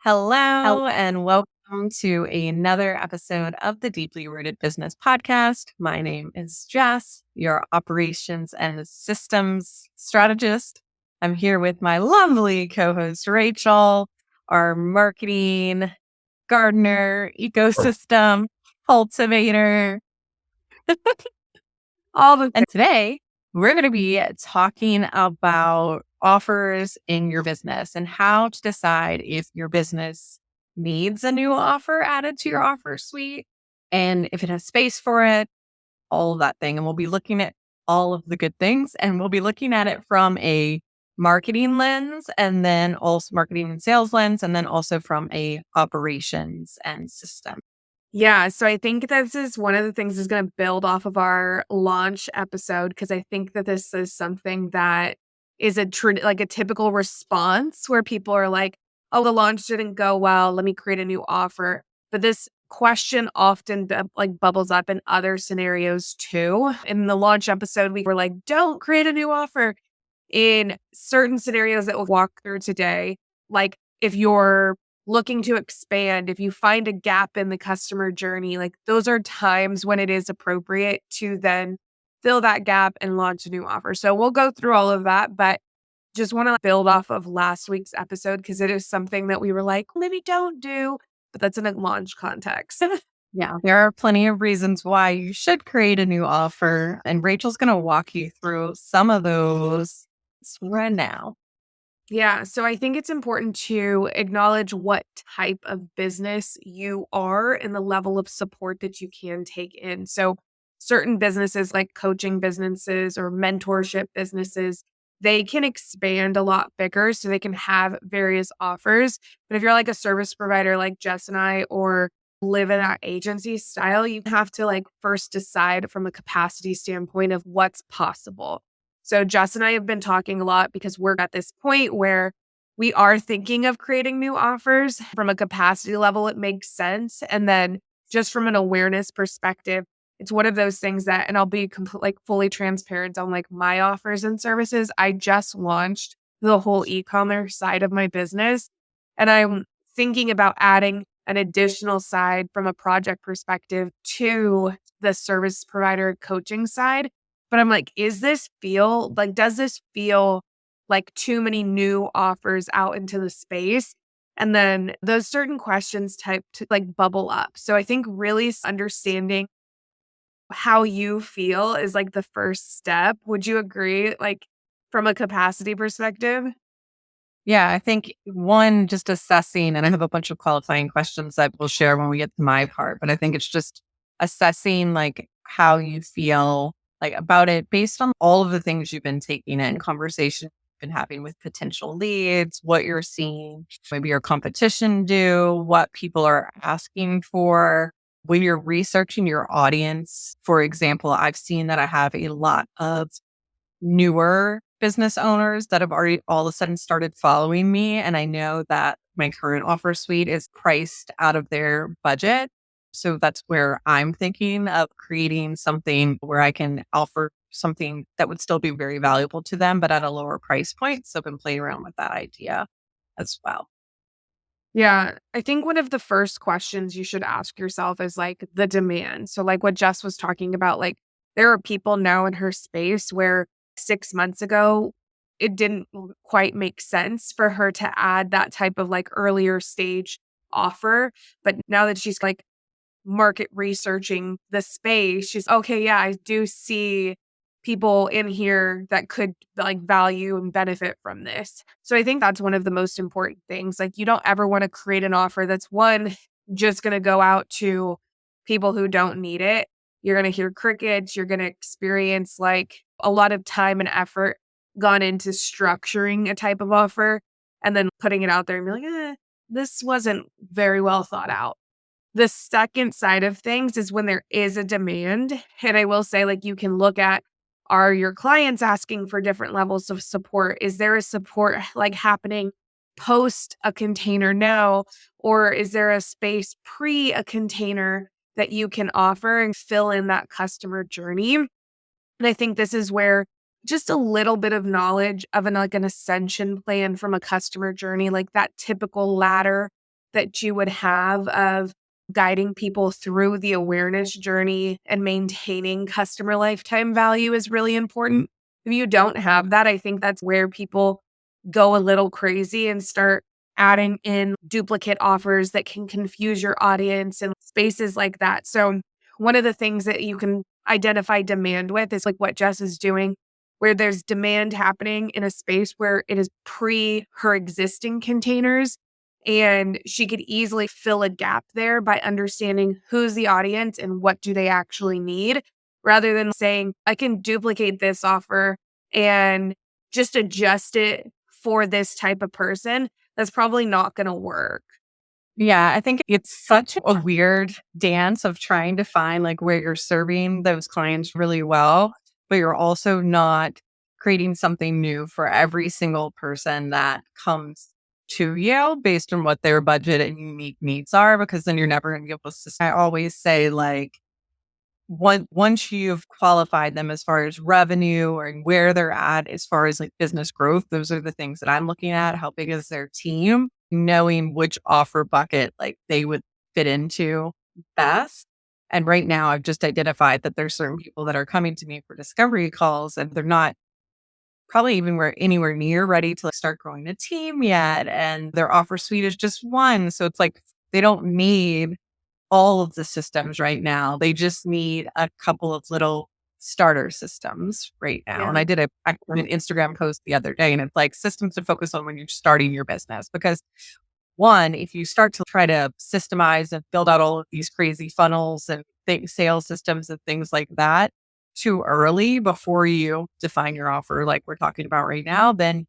Hel- Hello, and welcome to another episode of the Deeply Rooted Business Podcast. My name is Jess, your operations and systems strategist. I'm here with my lovely co host, Rachel, our marketing gardener, ecosystem cultivator, all the things. And today, we're going to be talking about offers in your business and how to decide if your business needs a new offer added to your offer suite and if it has space for it, all of that thing. And we'll be looking at all of the good things, and we'll be looking at it from a marketing lens, and then also marketing and sales lens, and then also from a operations and system. Yeah, so I think this is one of the things that's going to build off of our launch episode, because I think that this is something that is a typical response where people are like, "Oh, the launch didn't go well. Let me create a new offer." But this question often bubbles up in other scenarios too. In the launch episode, we were like, "Don't create a new offer." In certain scenarios that we'll walk through today, like if you're looking to expand, if you find a gap in the customer journey, like those are times when it is appropriate to then fill that gap and launch a new offer. So we'll go through all of that, but just want to build off of last week's episode because it is something that we were like, maybe don't do, but that's in a launch context. Yeah, there are plenty of reasons why you should create a new offer, and Rachel's going to walk you through some of those right now. Yeah. So I think it's important to acknowledge what type of business you are and the level of support that you can take in. So certain businesses like coaching businesses or mentorship businesses, they can expand a lot bigger so they can have various offers. But if you're like a service provider like Jess and I, or live in that agency style, you have to first decide from a capacity standpoint of what's possible. So Jess and I have been talking a lot because we're at this point where we are thinking of creating new offers. From a capacity level, it makes sense. And then just from an awareness perspective, it's one of those things that, and I'll be fully transparent on my offers and services. I just launched the whole e-commerce side of my business, and I'm thinking about adding an additional side from a project perspective to the service provider coaching side. But I'm like, does this feel like too many new offers out into the space? And then those certain questions type to bubble up. So I think really understanding how you feel is the first step. Would you agree? From a capacity perspective? Yeah, I think one, just assessing, and I have a bunch of qualifying questions that we'll share when we get to my part, but I think it's just assessing how you feel about it based on all of the things you've been taking in, conversation you've been having with potential leads, what you're seeing, maybe your competition do, what people are asking for. When you're researching your audience, for example, I've seen that I have a lot of newer business owners that have already all of a sudden started following me. And I know that my current offer suite is priced out of their budget. So that's where I'm thinking of creating something where I can offer something that would still be very valuable to them, but at a lower price point. So I've been playing around with that idea as well. Yeah, I think one of the first questions you should ask yourself is the demand. So what Jess was talking about, there are people now in her space where 6 months ago, it didn't quite make sense for her to add that type of earlier stage offer. But now that she's market researching the space, she's okay, yeah, I do see people in here that could value and benefit from this. So I think that's one of the most important things. You don't ever want to create an offer that's one, just going to go out to people who don't need it. You're going to hear crickets. You're going to experience a lot of time and effort gone into structuring a type of offer and then putting it out there and be like, this wasn't very well thought out. The second side of things is when there is a demand. And I will say, you can look at, are your clients asking for different levels of support? Is there a support happening post a container now? Or is there a space pre a container that you can offer and fill in that customer journey? And I think this is where just a little bit of knowledge of an ascension plan from a customer journey, that typical ladder that you would have of guiding people through the awareness journey and maintaining customer lifetime value is really important. If you don't have that, I think that's where people go a little crazy and start adding in duplicate offers that can confuse your audience and spaces like that. So, one of the things that you can identify demand with is like what Jess is doing, where there's demand happening in a space where it is pre her existing containers. And she could easily fill a gap there by understanding who's the audience and what do they actually need, rather than saying, I can duplicate this offer and just adjust it for this type of person. That's probably not going to work. Yeah, I think it's such a weird dance of trying to find like where you're serving those clients really well, but you're also not creating something new for every single person that comes to you based on what their budget and unique needs are, because then you're never going to be able to. I always say, like, once you've qualified them as far as revenue or where they're at as far as like business growth, those are the things that I'm looking at. How big is their team? Knowing which offer bucket like they would fit into best. And right now I've just identified that there's certain people that are coming to me for discovery calls and they're not probably even anywhere near ready to like, start growing a team yet. And their offer suite is just one. So it's like they don't need all of the systems right now. They just need a couple of little starter systems right now. And Yeah. I did an Instagram post the other day, and it's like systems to focus on when you're starting your business. Because one, if you start to try to systemize and build out all of these crazy funnels and sales systems and things like that too early before you define your offer, like we're talking about right now, then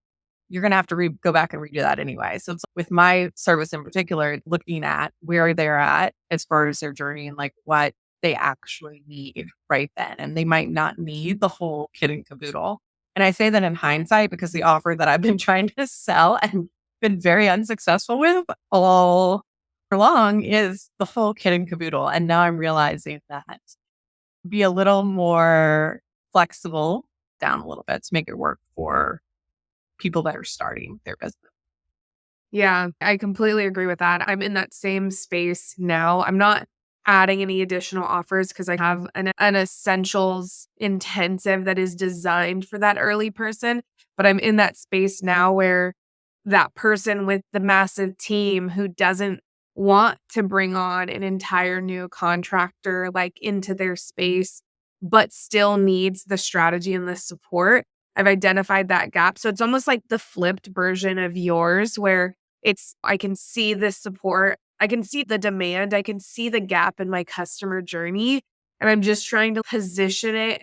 you're going to have to go back and redo that anyway. So it's with my service in particular, looking at where they're at as far as their journey and like what they actually need right then. And they might not need the whole kit and caboodle. And I say that in hindsight because the offer that I've been trying to sell and been very unsuccessful with all along is the full kit and caboodle. And now I'm realizing that be a little more flexible down a little bit to make it work for people that are starting their business. Yeah, I completely agree with that. I'm in that same space now. I'm not adding any additional offers because I have an essentials intensive that is designed for that early person. But I'm in that space now where that person with the massive team who doesn't want to bring on an entire new contractor like into their space, but still needs the strategy and the support. I've identified that gap. So it's almost like the flipped version of yours where I can see the support, I can see the demand, I can see the gap in my customer journey, and I'm just trying to position it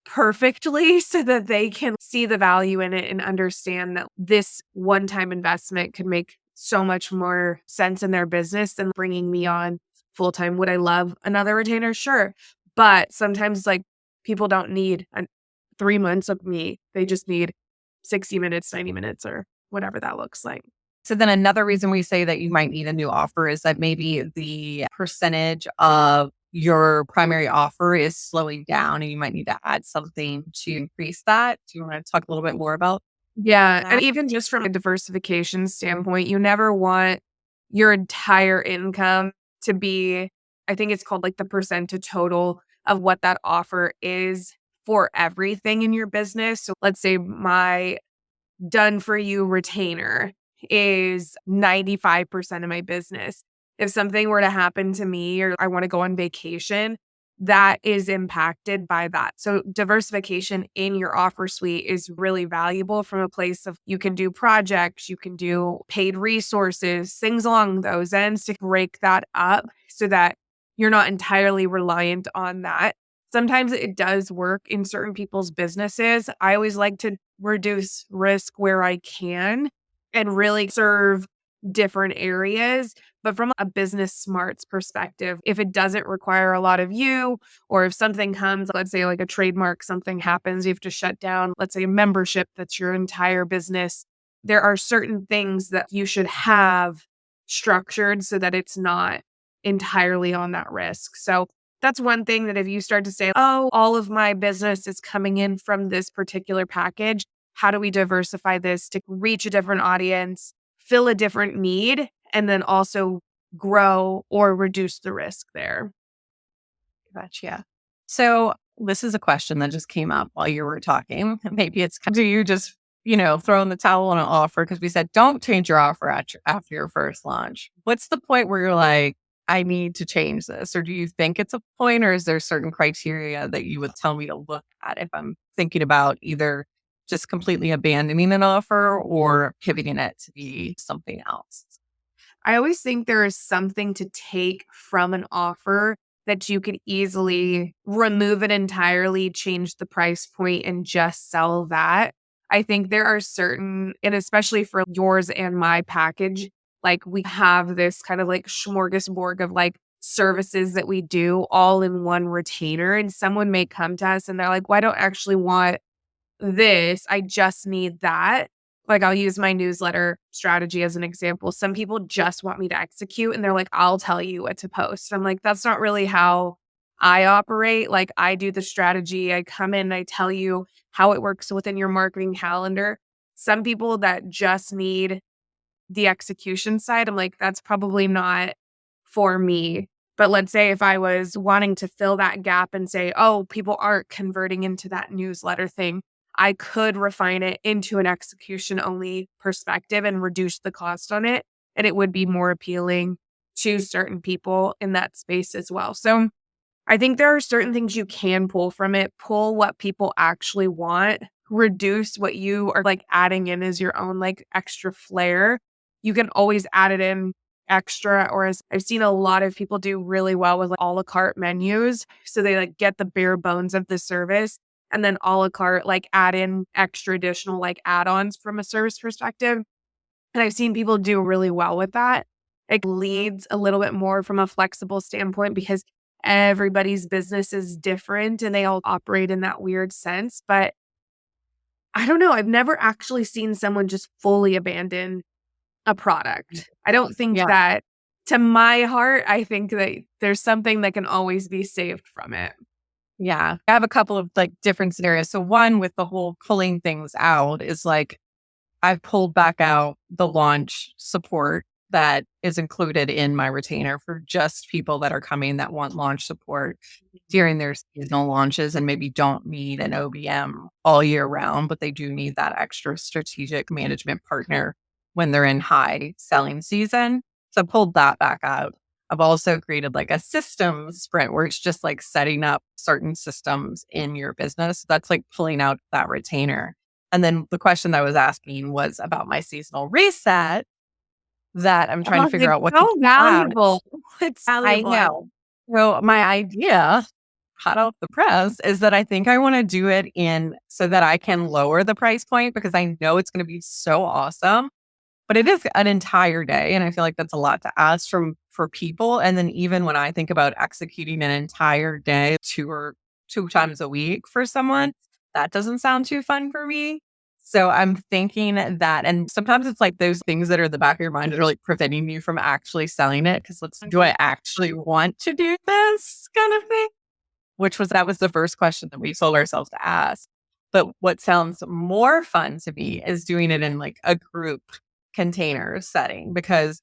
perfectly so that they can see the value in it and understand that this one-time investment could make so much more sense in their business than bringing me on full-time. Would I love another retainer? Sure. But sometimes, like, people don't need 3 months of me. They just need 60 minutes, 90 minutes, or whatever that looks like. So then another reason we say that you might need a new offer is that maybe the percentage of your primary offer is slowing down and you might need to add something to increase that. Do you want to talk a little bit more about Yeah, and that? even just from a diversification standpoint, you never want your entire income to be, I think it's called like the percent to total of what that offer is for everything in your business. So let's say my done for you retainer is 95% of my business. If something were to happen to me or I want to go on vacation, that is impacted by that. So diversification in your offer suite is really valuable from a place of you can do projects, you can do paid resources, things along those ends to break that up so that you're not entirely reliant on that. Sometimes it does work in certain people's businesses. I always like to reduce risk where I can and really serve different areas. But from a business smarts perspective, if it doesn't require a lot of you, or if something comes, let's say like a trademark, something happens, you have to shut down, let's say a membership that's your entire business. There are certain things that you should have structured so that it's not entirely on that risk. So that's one thing that if you start to say, oh, all of my business is coming in from this particular package, how do we diversify this to reach a different audience, fill a different need, and then also grow or reduce the risk there. Gotcha. So this is a question that just came up while you were talking. Maybe it's do you just, throw in the towel on an offer? Because we said don't change your offer after your first launch. What's the point where you're like, I need to change this? Or do you think it's a point, or is there certain criteria that you would tell me to look at if I'm thinking about either just completely abandoning an offer or pivoting it to be something else? I always think there is something to take from an offer that you could easily remove it entirely, change the price point, and just sell that. I think there are certain, and especially for yours and my package, like we have this kind of like smorgasbord of like services that we do all in one retainer. And someone may come to us and they're like, well, I don't actually want this, I just need that. Like, I'll use my newsletter strategy as an example. Some people just want me to execute and they're like, I'll tell you what to post. I'm like, that's not really how I operate. Like, I do the strategy, I come in, I tell you how it works within your marketing calendar. Some people that just need the execution side, I'm like, that's probably not for me. But let's say if I was wanting to fill that gap and say, oh, people aren't converting into that newsletter thing, I could refine it into an execution only perspective and reduce the cost on it. And it would be more appealing to certain people in that space as well. So I think there are certain things you can pull from it, pull what people actually want, reduce what you are like adding in as your own like extra flair. You can always add it in extra, or as I've seen a lot of people do really well with like a la carte menus. So they like get the bare bones of the service and then a la carte, like add in extra additional like add ons from a service perspective. And I've seen people do really well with that. It leads a little bit more from a flexible standpoint because everybody's business is different and they all operate in that weird sense. But I don't know. I've never actually seen someone just fully abandon a product. I don't think Yeah. that, to my heart, I think that there's something that can always be saved from it. Yeah. I have a couple of like different scenarios. So one with the whole pulling things out is like I've pulled back out the launch support that is included in my retainer for just people that are coming that want launch support during their seasonal launches and maybe don't need an OBM all year round, but they do need that extra strategic management partner when they're in high selling season. So I pulled that back out. I've also created like a systems sprint where it's just like setting up certain systems in your business. That's like pulling out that retainer. And then the question that I was asking was about my seasonal reset that I'm trying to Oh, figure it's out what to so do out. valuable. It's I valuable. know. So my idea, hot off the press, is that I think I want to do it in so that I can lower the price point because I know it's going to be so awesome. But it is an entire day, and I feel like that's a lot to ask for people. And then even when I think about executing an entire day, two times a week for someone, that doesn't sound too fun for me. So I'm thinking that, and sometimes it's like those things that are in the back of your mind that are like preventing you from actually selling it. Because do I actually want to do this kind of thing? That was the first question that we told ourselves to ask. But what sounds more fun to me is doing it in like a group container setting because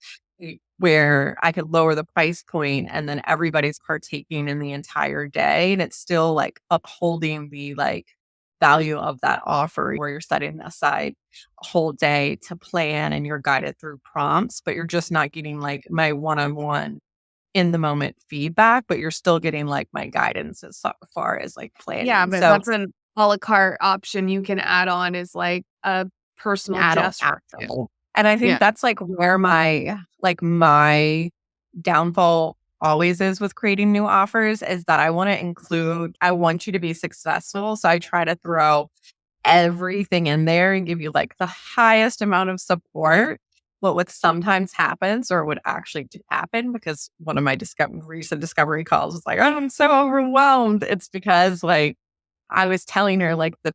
where I could lower the price point and then everybody's partaking in the entire day and it's still like upholding the like value of that offer where you're setting aside a whole day to plan and you're guided through prompts, but you're just not getting like my one-on-one in the moment feedback, but you're still getting like my guidance as far as like Yeah, planning. but So that's an a la carte option you can add on is like a an personal adult gesture too. actionable. And I think Yeah. that's like where my downfall always is with creating new offers is that I want you to be successful. So I try to throw everything in there and give you like the highest amount of support. But what sometimes happens or would actually do happen because one of my recent discovery calls was like, oh, I'm so overwhelmed. It's because like I was telling her like the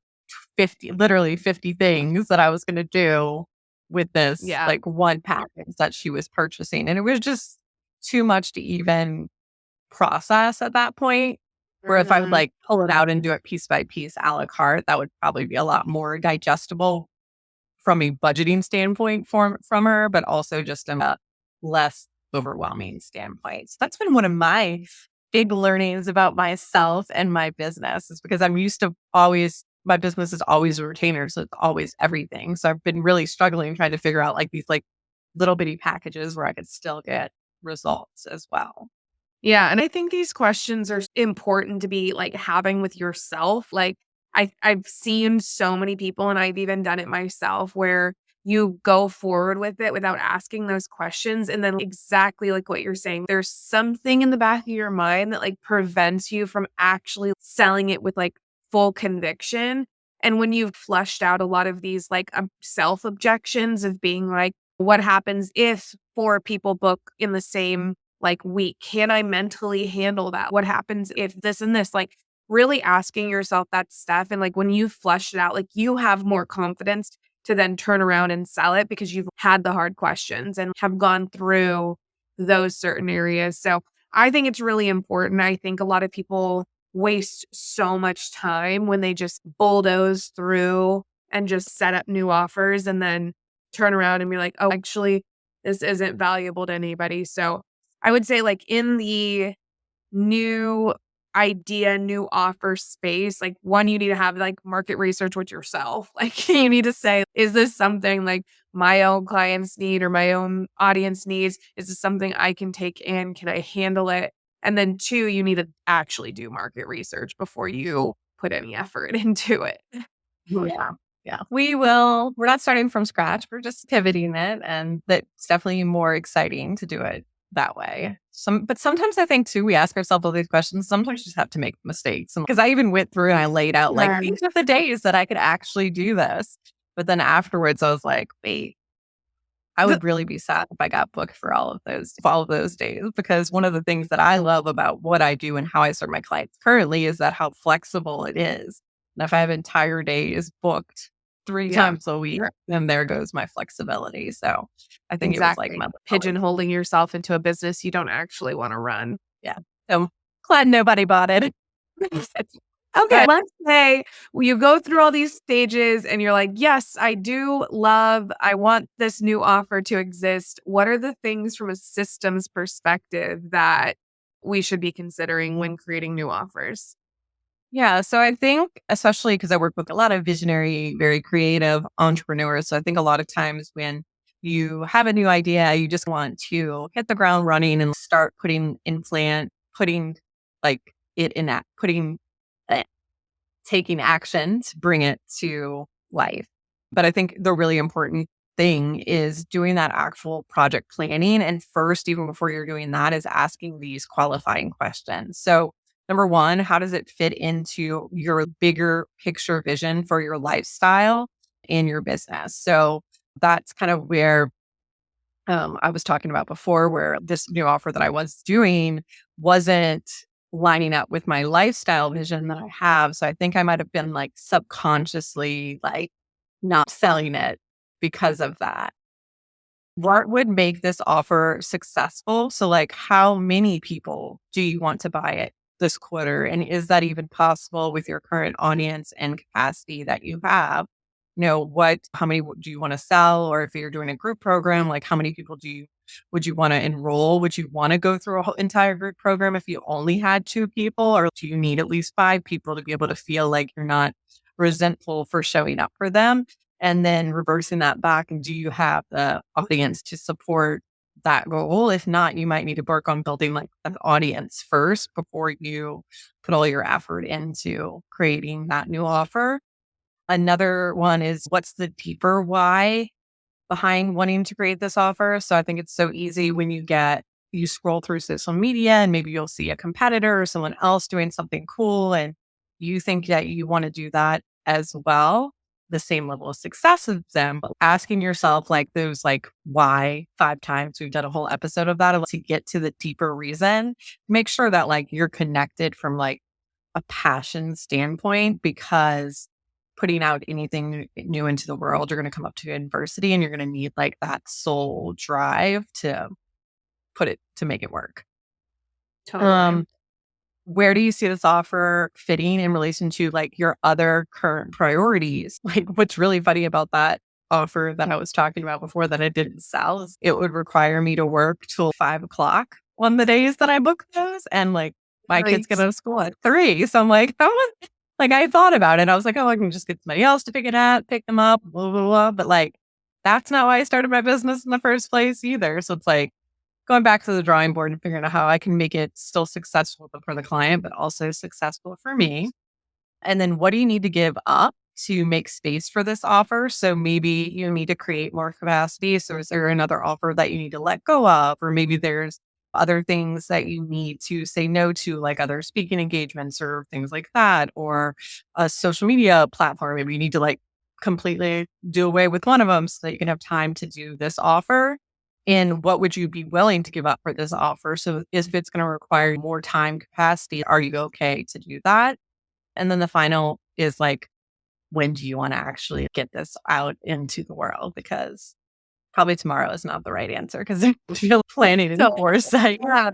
literally 50 things that I was going to do with this Yeah. like one package that she was purchasing. And it was just too much to even process at that point. Where if I would Mhm. like pull it out and do it piece by piece a la carte, that would probably be a lot more digestible from a budgeting standpoint from her, but also just less overwhelming standpoint. So that's been one of my big learnings about myself and my business is because I'm used to always, my business is always a retainer. So it's always everything. So I've been really struggling trying to figure out like these like little bitty packages where I could still get results as well. Yeah, and I think these questions are important to be, like, having with yourself. Like, I've seen so many people, and I've even done it myself, where you go forward with it without asking those questions, and then exactly like what you're saying, there's something in the back of your mind that, like, prevents you from actually selling it with, like, full conviction, and when you've flushed out a lot of these, like, self objections of being like, "What happens if 4 people book in the same like week? Can I mentally handle that? What happens if this and this?" Like really asking yourself that stuff. And like when you flush it out, like you have more confidence to then turn around and sell it because you've had the hard questions and have gone through those certain areas. So I think it's really important. I think a lot of people waste so much time when they just bulldoze through and just set up new offers and then turn around and be like, oh, actually, this isn't valuable to anybody. So I would say, like, in the new idea, new offer space, like, one, you need to have, like, market research with yourself. Like, you need to say, "Is this something, like, my own clients need or my own audience needs? Is this something I can take in? Can I handle it?" And then 2, you need to actually do market research before you put any effort into it. Yeah. Yeah. We will. We're not starting from scratch. We're just pivoting it. And that's definitely more exciting to do it that way. But sometimes I think too, we ask ourselves all these questions. Sometimes you just have to make mistakes. Because I even went through and I laid out like, Yeah. these are the days that I could actually do this. But then afterwards, I was like, wait, I The would really be sad if I got booked for all of those days, because one of the things that I love about what I do and how I serve my clients currently is that how flexible it is. And if I have entire days booked 3 Yeah. times a week, then there goes my flexibility. So I think it was like Exactly. my Pigeonholing yourself into a business you don't actually wanna run. yeah. So glad nobody bought it. Okay, But let's say you go through all these stages and you're like, "Yes, I want this new offer to exist." What are the things from a systems perspective that we should be considering when creating new offers? yeah, so I think, especially because I work with a lot of visionary, very creative entrepreneurs. So I think a lot of times when you have a new idea, you just want to hit the ground running and start putting like it in that, putting, uh, taking action to bring it to life. But I think the really important thing is doing that actual project planning. And first, even before you're doing that, is asking these qualifying questions. So, number one, how does it fit into your bigger picture vision for your lifestyle and your business? So, that's kind of where I was talking about before, where this new offer that I was doing wasn't lining up with my lifestyle vision that I have. So I think I might have been like subconsciously like not selling it because of that. What would make this offer successful? So, like, how many people do you want to buy it this quarter? And is that even possible with your current audience and capacity that you have? How many do you want to sell? Or if you're doing a group program, like, how many people would you want to enroll? Would you want to go through a whole entire group program if you only had 2 people? Or do you need at least 5 people to be able to feel like you're not resentful for showing up for them? And then reversing that back, and do you have the audience to support that goal? If not, you might need to work on building like an audience first before you put all your effort into creating that new offer. Another one is, what's the deeper why behind wanting to create this offer? So I think it's so easy when you scroll through social media and maybe you'll see a competitor or someone else doing something cool and you think that you want to do that as well, the same level of success as them, but asking yourself like those like why 5 times. We've done a whole episode of that to get to the deeper reason. Make sure that like you're connected from like a passion standpoint, because putting out anything new into the world, you're going to come up to adversity and you're going to need like that soul drive to make it work. Totally. Um, where do you see this offer fitting in relation to like your other current priorities? Like, what's really funny about that offer that I was talking about before that I didn't sell, it would require me to work till 5 o'clock on the days that I book those. And like my kids get Nice. out of school at 3. So I'm like, like I thought about it. I was like, oh, I can just get somebody else to pick them up, blah, blah, blah. But like, that's not why I started my business in the first place either. So it's like going back to the drawing board and figuring out how I can make it still successful for the client, but also successful for me. And then what do you need to give up to make space for this offer? So maybe you need to create more capacity. So is there another offer that you need to let go of? Or maybe there's other things that you need to say no to, like other speaking engagements or things like that, or a social media platform. Maybe you need to like completely do away with one of them so that you can have time to do this offer. And what would you be willing to give up for this offer? So if it's going to require more time capacity, are you okay to do that? And then the final is like, when do you want to actually get this out into the world? Because probably tomorrow is not the right answer because you're planning and So, foresight. yeah.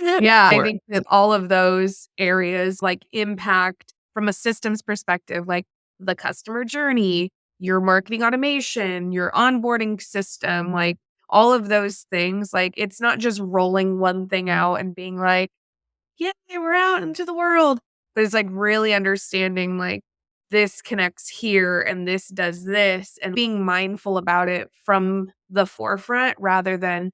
Yeah, I Or think that all of those areas like impact from a systems perspective, like the customer journey, your marketing automation, your onboarding system, like all of those things. Like it's not just rolling one thing out and being like, yay, we're out into the world. But it's like really understanding like this connects here and this does this and being mindful about it from the forefront rather than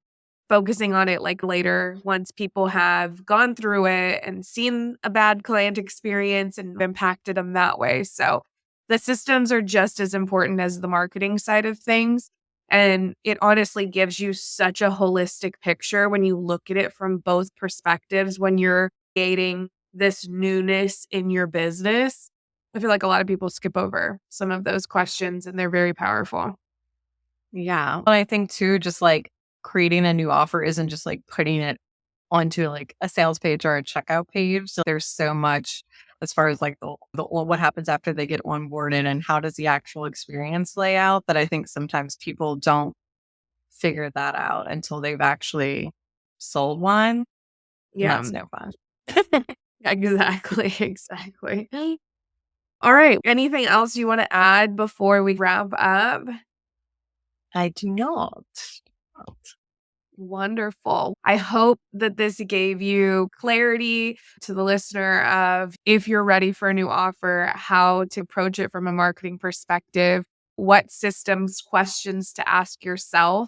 focusing on it like later once people have gone through it and seen a bad client experience and impacted them that way. So the systems are just as important as the marketing side of things. And it honestly gives you such a holistic picture when you look at it from both perspectives when you're creating this newness in your business. I feel like a lot of people skip over some of those questions and they're very powerful. yeah. But I think too, just like creating a new offer isn't just like putting it onto like a sales page or a checkout page. So there's so much as far as like the what happens after they get onboarded and how does the actual experience lay out that I think sometimes people don't figure that out until they've actually sold one. And Yeah, that's no fun. exactly. Exactly. All right. Anything else you want to add before we wrap up? I do not. Wonderful. I hope that this gave you clarity to the listener of if you're ready for a new offer, how to approach it from a marketing perspective, what systems questions to ask yourself.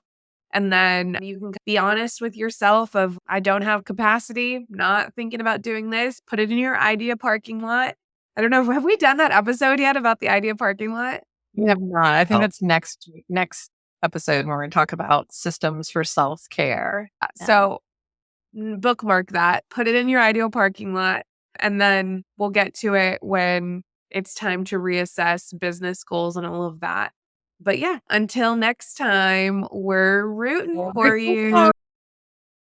And then you can be honest with yourself of I don't have capacity, not thinking about doing this. Put it in your idea parking lot. I don't know, have we done that episode yet about the idea parking lot? We have not. I think Oh, that's next episode where we're going to talk about systems for self-care. Yeah. so bookmark that, put it in your ideal parking lot, and then we'll get to it when it's time to reassess business goals and all of that. But yeah, until next time, we're rooting for you.